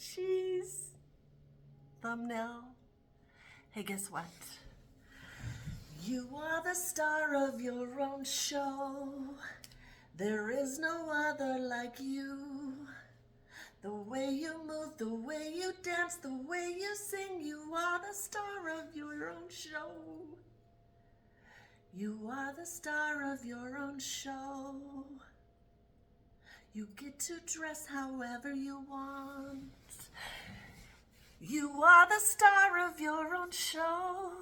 cheese thumbnail. Hey, guess what? You are the star of your own show. There is no other like you. The way you move, the way you dance, the way you sing, you are the star of your own show. You are the star of your own show. You get to dress however you want. You are the star of your own show.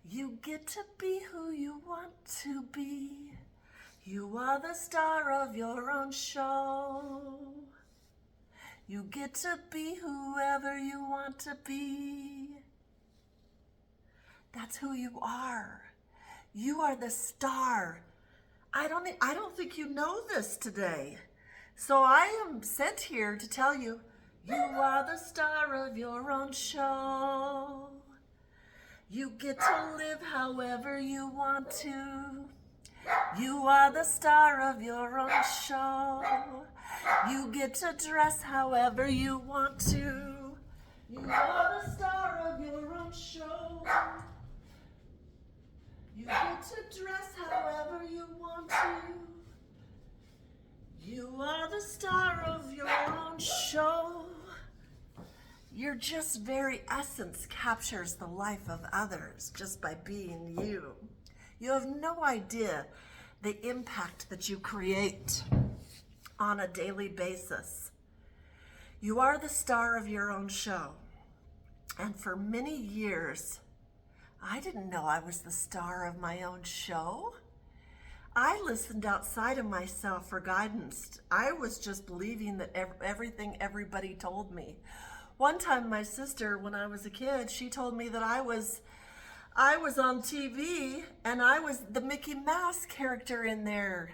You get to be who you want to be. You are the star of your own show. You get to be whoever you want to be. That's who you are. You are the star. I don't think you know this today. So I am sent here to tell you, you are the star of your own show. You get to live however you want to. You are the star of your own show. You get to dress however you want to. You are the star of your own show. You get to dress however you want to. You are the star of your own show. Your just very essence captures the life of others just by being you. You have no idea the impact that you create on a daily basis. You are the star of your own show. And for many years, I didn't know I was the star of my own show. I listened outside of myself for guidance. I was just believing that everything everybody told me. One time my sister, when I was a kid, she told me that I was on TV and I was the Mickey Mouse character in there.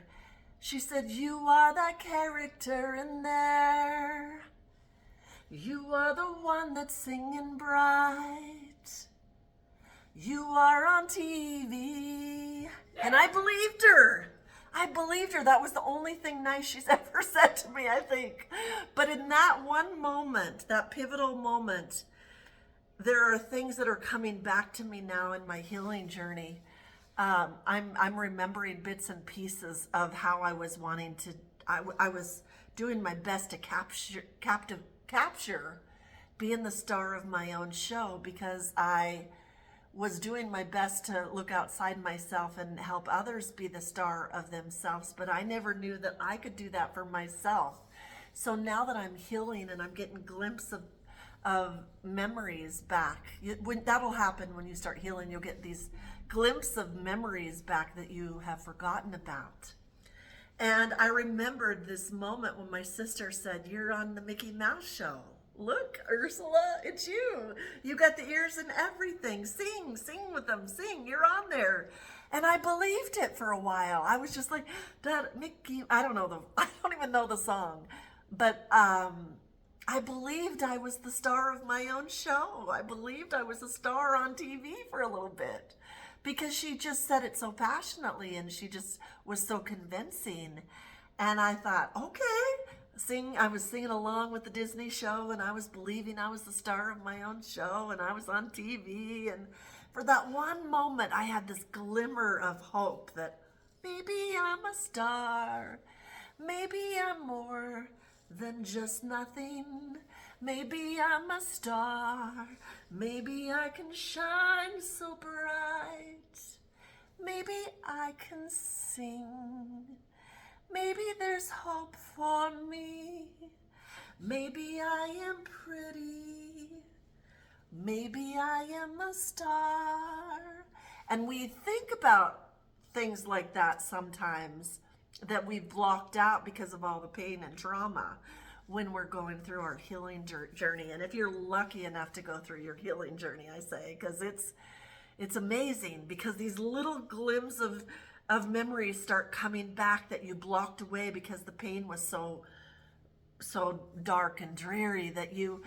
She said, you are that character in there. You are the one that's singing bright. You are on TV. And I believed her. That was the only thing nice she's ever said to me, I think. But in that one moment, that pivotal moment, there are things that are coming back to me now in my healing journey. I'm remembering bits and pieces of how I was wanting to, I was doing my best to capture being the star of my own show, because I was doing my best to look outside myself and help others be the star of themselves, but I never knew that I could do that for myself. So now that I'm healing and I'm getting glimpses of memories back, that'll happen when you start healing. You'll get these glimpses of memories back that you have forgotten about. And I remembered this moment when my sister said, you're on the Mickey Mouse show. Look, Ursula, it's you. You got the ears and everything. Sing with them, sing, you're on there. And I believed it for a while. I was just like, that Mickey, I don't even know the song, but I believed I was the star of my own show. I believed I was a star on TV for a little bit, because she just said it so passionately and she just was so convincing. And I thought, okay, I was singing along with the Disney show, and I was believing I was the star of my own show, and I was on TV. And for that one moment, I had this glimmer of hope that maybe I'm a star. Maybe I'm more than just nothing. Maybe I'm a star. Maybe I can shine so bright. Maybe I can sing. Maybe there's hope for me. Maybe I am pretty. Maybe I am a star. And we think about things like that sometimes that we've blocked out because of all the pain and trauma when we're going through our healing journey. And if you're lucky enough to go through your healing journey, I say, because it's amazing, because these little glimpses of memories start coming back that you blocked away because the pain was so dark and dreary that you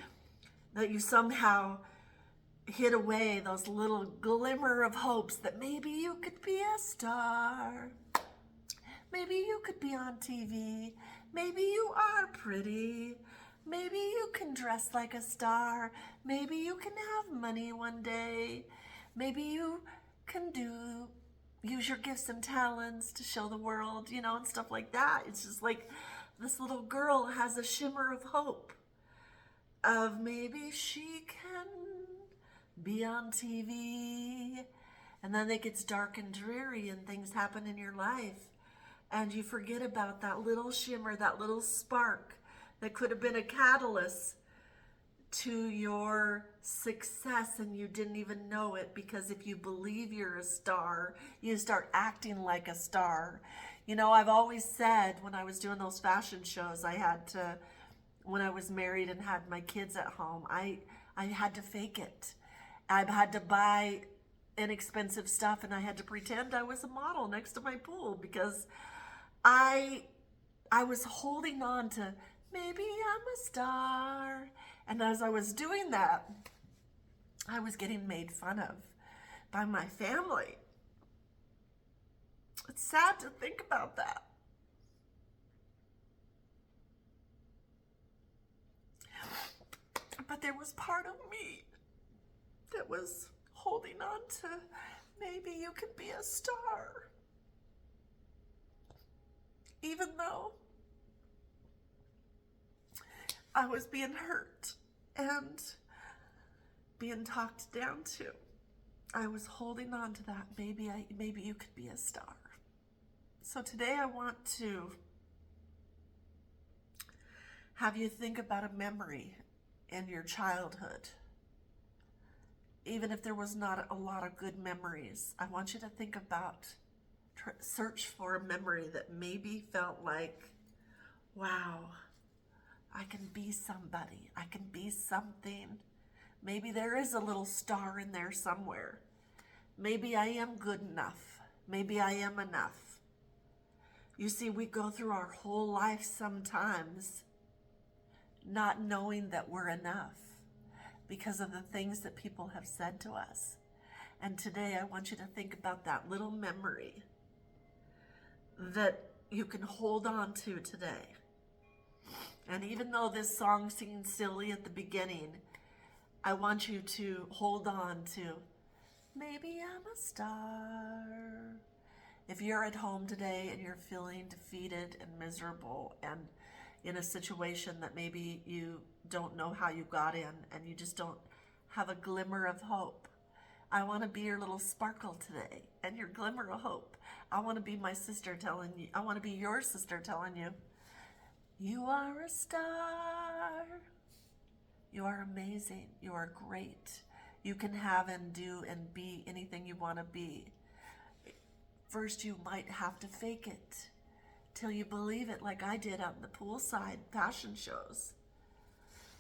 somehow hid away those little glimmer of hopes that maybe you could be a star. Maybe you could be on TV. Maybe you are pretty. Maybe you can dress like a star. Maybe you can have money one day. Maybe you can use your gifts and talents to show the world, and stuff like that. It's just like this little girl has a shimmer of hope of maybe she can be on TV. And then it gets dark and dreary and things happen in your life. And you forget about that little shimmer, that little spark that could have been a catalyst to your success, and you didn't even know it, because if you believe you're a star, you start acting like a star. I've always said when I was doing those fashion shows, when I was married and had my kids at home, I had to fake it. I had to buy inexpensive stuff, and I had to pretend I was a model next to my pool, because I was holding on to maybe I'm a star. And as I was doing that, I was getting made fun of by my family. It's sad to think about that. But there was part of me that was holding on to maybe you could be a star. Even though I was being hurt and being talked down to, I was holding on to that. Maybe you could be a star. So today I want to have you think about a memory in your childhood. Even if there was not a lot of good memories, I want you to think about, search for a memory that maybe felt like, wow, I can be somebody. I can be something. Maybe there is a little star in there somewhere. Maybe I am good enough. Maybe I am enough. You see, we go through our whole life sometimes not knowing that we're enough because of the things that people have said to us. And today I want you to think about that little memory that you can hold on to today. And even though this song seems silly at the beginning, I want you to hold on to, maybe I'm a star. If you're at home today and you're feeling defeated and miserable and in a situation that maybe you don't know how you got in and you just don't have a glimmer of hope, I want to be your little sparkle today and your glimmer of hope. I want to be my sister telling you, I want to be your sister telling you, you are a star. You are amazing. You are great. You can have and do and be anything you want to be. First, you might have to fake it till you believe it, like I did out in the poolside fashion shows.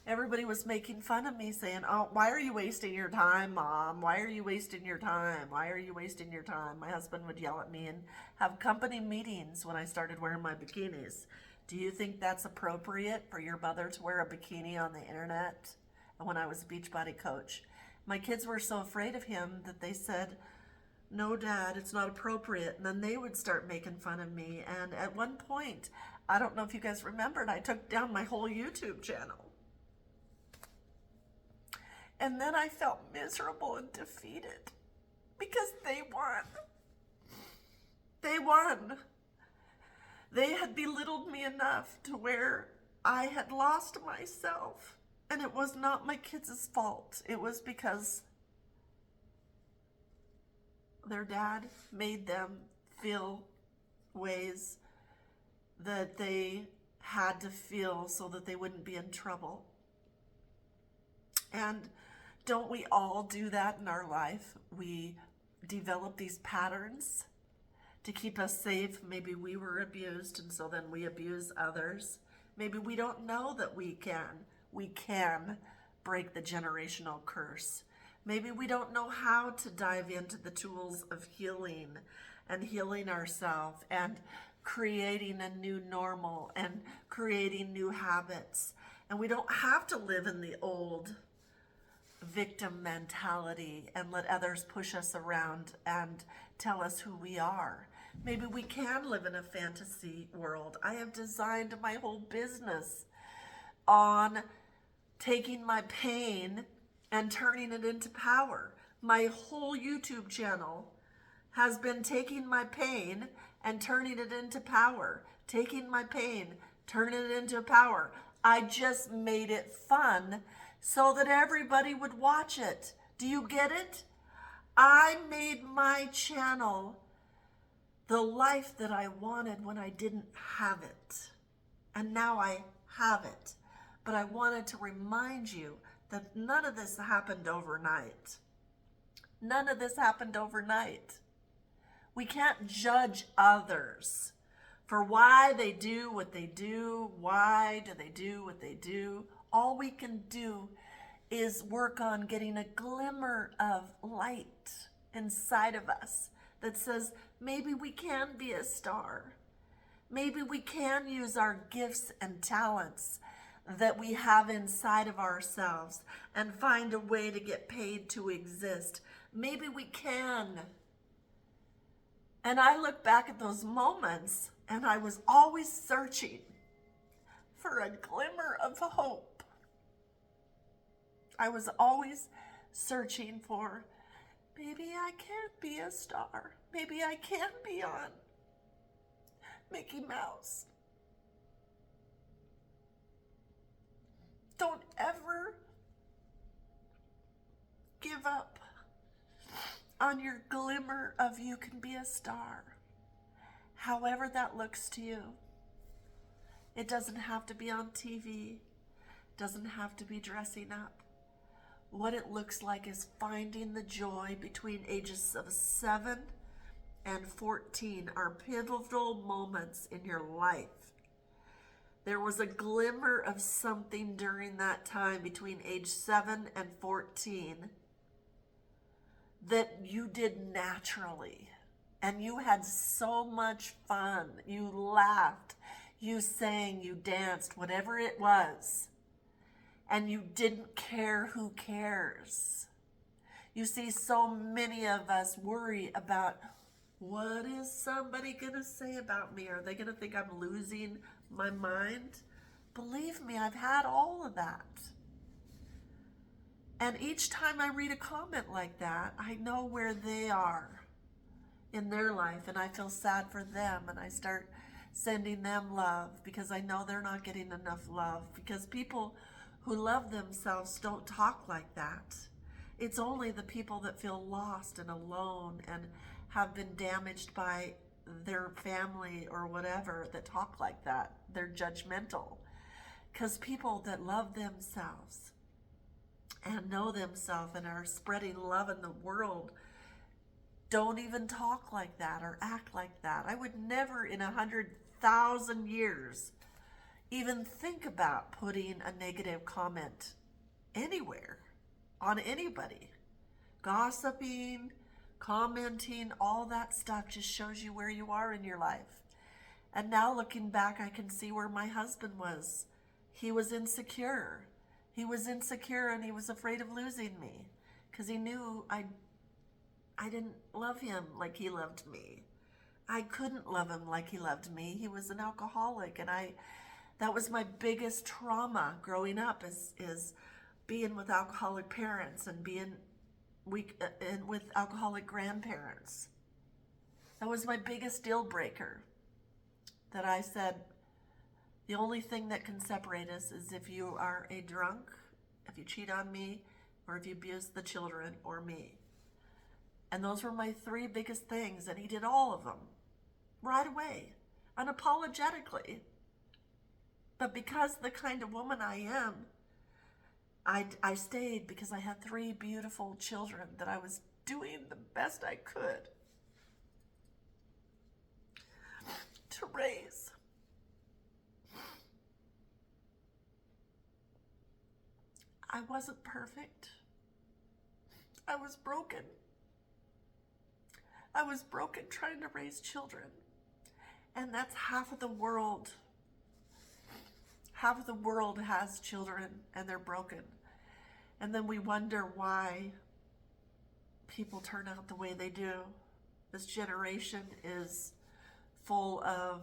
Everybody was making fun of me, saying, oh, why are you wasting your time, Mom? Why are you wasting your time? Why are you wasting your time? My husband would yell at me and have company meetings when I started wearing my bikinis. Do you think that's appropriate for your mother to wear a bikini on the internet? And when I was a Beachbody coach, my kids were so afraid of him that they said, no, Dad, it's not appropriate. And then they would start making fun of me. And at one point, I don't know if you guys remembered, I took down my whole YouTube channel. And then I felt miserable and defeated because they won. They won. They had belittled me enough to where I had lost myself. And it was not my kids' fault. It was because their dad made them feel ways that they had to feel so that they wouldn't be in trouble. And don't we all do that in our life? We develop these patterns to keep us safe. Maybe we were abused, and so then we abuse others. Maybe we don't know that we can break the generational curse. Maybe we don't know how to dive into the tools of healing and healing ourselves and creating a new normal and creating new habits. And we don't have to live in the old victim mentality and let others push us around and tell us who we are. Maybe we can live in a fantasy world. I have designed my whole business on taking my pain and turning it into power. My whole YouTube channel has been taking my pain and turning it into power. Taking my pain, turning it into power. I just made it fun so that everybody would watch it. Do you get it? I made my channel the life that I wanted when I didn't have it. And now I have it. But I wanted to remind you that none of this happened overnight. None of this happened overnight. We can't judge others for why they do what they do. Why do they do what they do? All we can do is work on getting a glimmer of light inside of us that says, maybe we can be a star. Maybe we can use our gifts and talents that we have inside of ourselves and find a way to get paid to exist. Maybe we can. And I look back at those moments and I was always searching for a glimmer of hope. I was always searching for, maybe I can't be a star. Maybe I can be on Mickey Mouse. Don't ever give up on your glimmer of you can be a star. However that looks to you. It doesn't have to be on TV. It doesn't have to be dressing up. What it looks like is finding the joy between ages of 7 and 14 are pivotal moments in your life. There was a glimmer of something during that time between age 7 and 14 that you did naturally. And you had so much fun. You laughed, you sang, you danced, whatever it was. And you didn't care who cares. You see, so many of us worry about, what is somebody gonna say about me? Are they gonna think I'm losing my mind? Believe me, I've had all of that. And each time I read a comment like that, I know where they are in their life, and I feel sad for them, and I start sending them love because I know they're not getting enough love, because people who love themselves don't talk like that. It's only the people that feel lost and alone and have been damaged by their family or whatever that talk like that. They're judgmental. Because people that love themselves and know themselves and are spreading love in the world don't even talk like that or act like that. I would never in 100,000 years even think about putting a negative comment anywhere on anybody. Gossiping, commenting, all that stuff just shows you where you are in your life. And now looking back, I can see where my husband was. He was insecure. He was insecure and he was afraid of losing me because he knew I didn't love him like he loved me. I couldn't love him like he loved me. He was an alcoholic, and that was my biggest trauma growing up is being with alcoholic parents and being weak and with alcoholic grandparents. That was my biggest deal breaker. That I said, the only thing that can separate us is if you are a drunk, if you cheat on me, or if you abuse the children or me. And those were my 3 biggest things, and he did all of them right away, unapologetically. But because the kind of woman I am, I stayed because I had 3 beautiful children that I was doing the best I could to raise. I wasn't perfect. I was broken. I was broken trying to raise children. And that's half of the world. Half of the world has children and they're broken. And then we wonder why people turn out the way they do. This generation is full of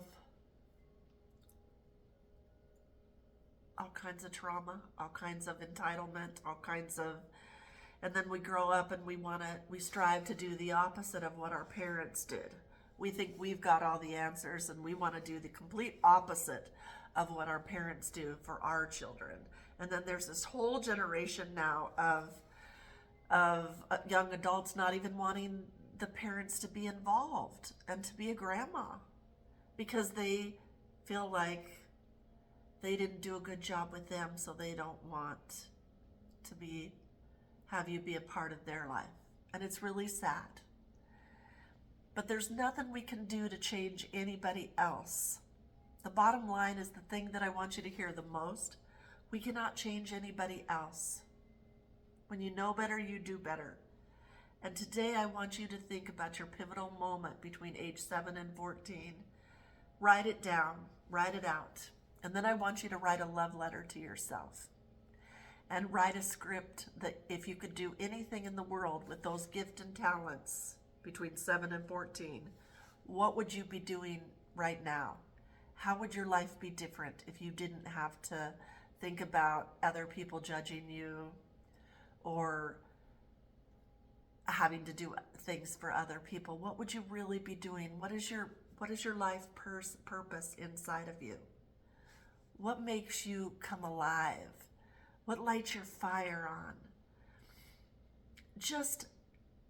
all kinds of trauma, all kinds of entitlement, all kinds of, and then we grow up and we strive to do the opposite of what our parents did. We think we've got all the answers and we want to do the complete opposite of what our parents do for our children. And then there's this whole generation now of young adults not even wanting the parents to be involved and to be a grandma because they feel like they didn't do a good job with them, so they don't want to have you be a part of their life. And it's really sad. But there's nothing we can do to change anybody else. The bottom line is the thing that I want you to hear the most. We cannot change anybody else. When you know better, you do better. And today I want you to think about your pivotal moment between age 7 and 14. Write it down, write it out. And then I want you to write a love letter to yourself. And write a script that if you could do anything in the world with those gifts and talents between 7 and 14, what would you be doing right now? How would your life be different if you didn't have to think about other people judging you or having to do things for other people? What would you really be doing? What is your life purpose inside of you? What makes you come alive? What lights your fire on? Just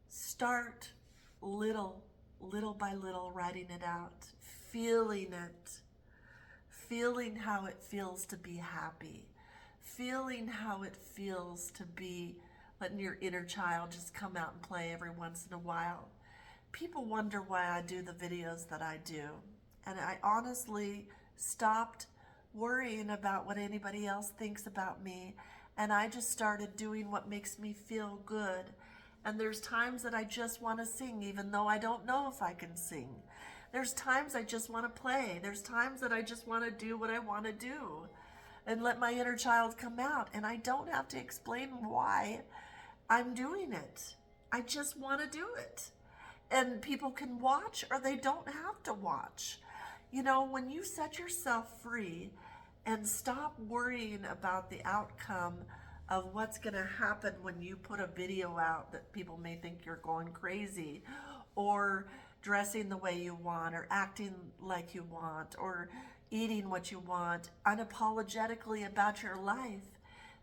start little by little, writing it out, feeling it, feeling how it feels to be happy, feeling how it feels to be letting your inner child just come out and play every once in a while. People wonder why I do the videos that I do. And I honestly stopped worrying about what anybody else thinks about me. And I just started doing what makes me feel good. And there's times that I just want to sing, even though I don't know if I can sing. There's times I just want to play. There's times that I just want to do what I want to do and let my inner child come out. And I don't have to explain why I'm doing it. I just want to do it. And people can watch or they don't have to watch. You know, when you set yourself free and stop worrying about the outcome of what's going to happen when you put a video out that people may think you're going crazy or dressing the way you want or acting like you want or eating what you want unapologetically about your life,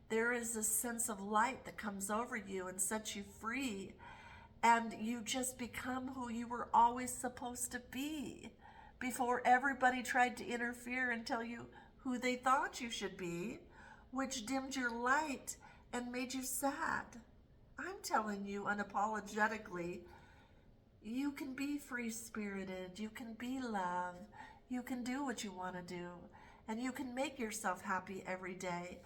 there is a sense of light that comes over you and sets you free, and you just become who you were always supposed to be before everybody tried to interfere and tell you who they thought you should be, which dimmed your light and made you sad. I'm telling you unapologetically, you can be free-spirited, you can be love, you can do what you want to do, and you can make yourself happy every day.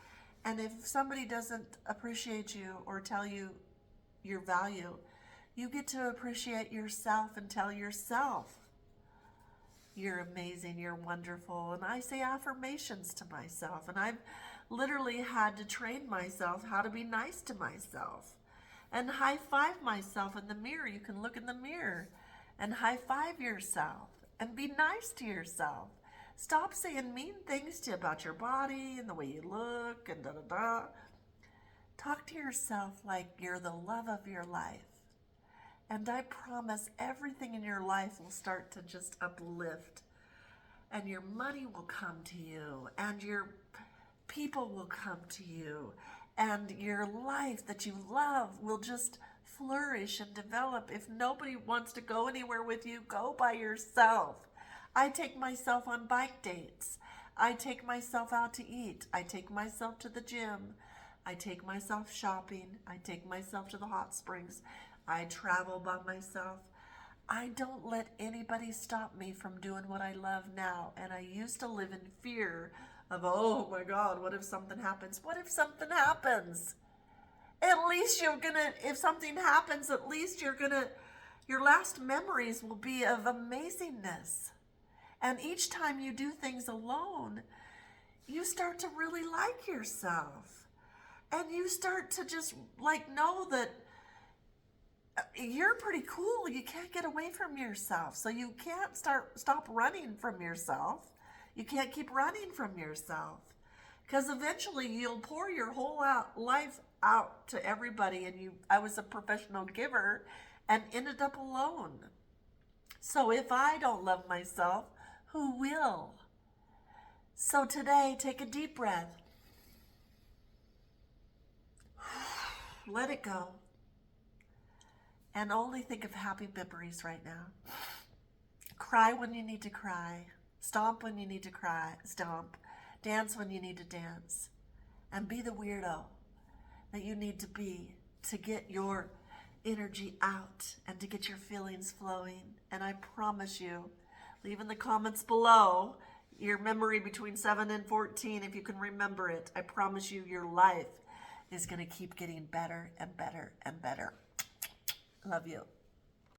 And if somebody doesn't appreciate you or tell you your value, you get to appreciate yourself and tell yourself, you're amazing, you're wonderful. And I say affirmations to myself, and I've literally had to train myself how to be nice to myself and high five myself in the mirror. You can look in the mirror and high five yourself and be nice to yourself. Stop saying mean things to you about your body and the way you look and da-da-da. Talk to yourself like you're the love of your life. And I promise everything in your life will start to just uplift. And your money will come to you. And your people will come to you. And your life that you love will just flourish and develop. If nobody wants to go anywhere with you, go by yourself. I take myself on bike dates. I take myself out to eat. I take myself to the gym. I take myself shopping. I take myself to the hot springs. I travel by myself. I don't let anybody stop me from doing what I love now. And I used to live in fear of, oh my God, what if something happens? What if something happens? At least you're gonna, if something happens, at least your last memories will be of amazingness. And each time you do things alone, you start to really like yourself. And you start to just know that you're pretty cool. You can't get away from yourself. So you can't stop running from yourself. You can't keep running from yourself. Because eventually you'll pour your whole life out to everybody. And I was a professional giver and ended up alone. So if I don't love myself, who will? So today, take a deep breath. Let it go. And only think of happy memories right now. Cry when you need to cry. Stomp when you need to stomp. Dance when you need to dance. And be the weirdo that you need to be to get your energy out and to get your feelings flowing. And I promise you, leave in the comments below your memory between 7 and 14 if you can remember it. I promise you your life is going to keep getting better and better and better. Love you.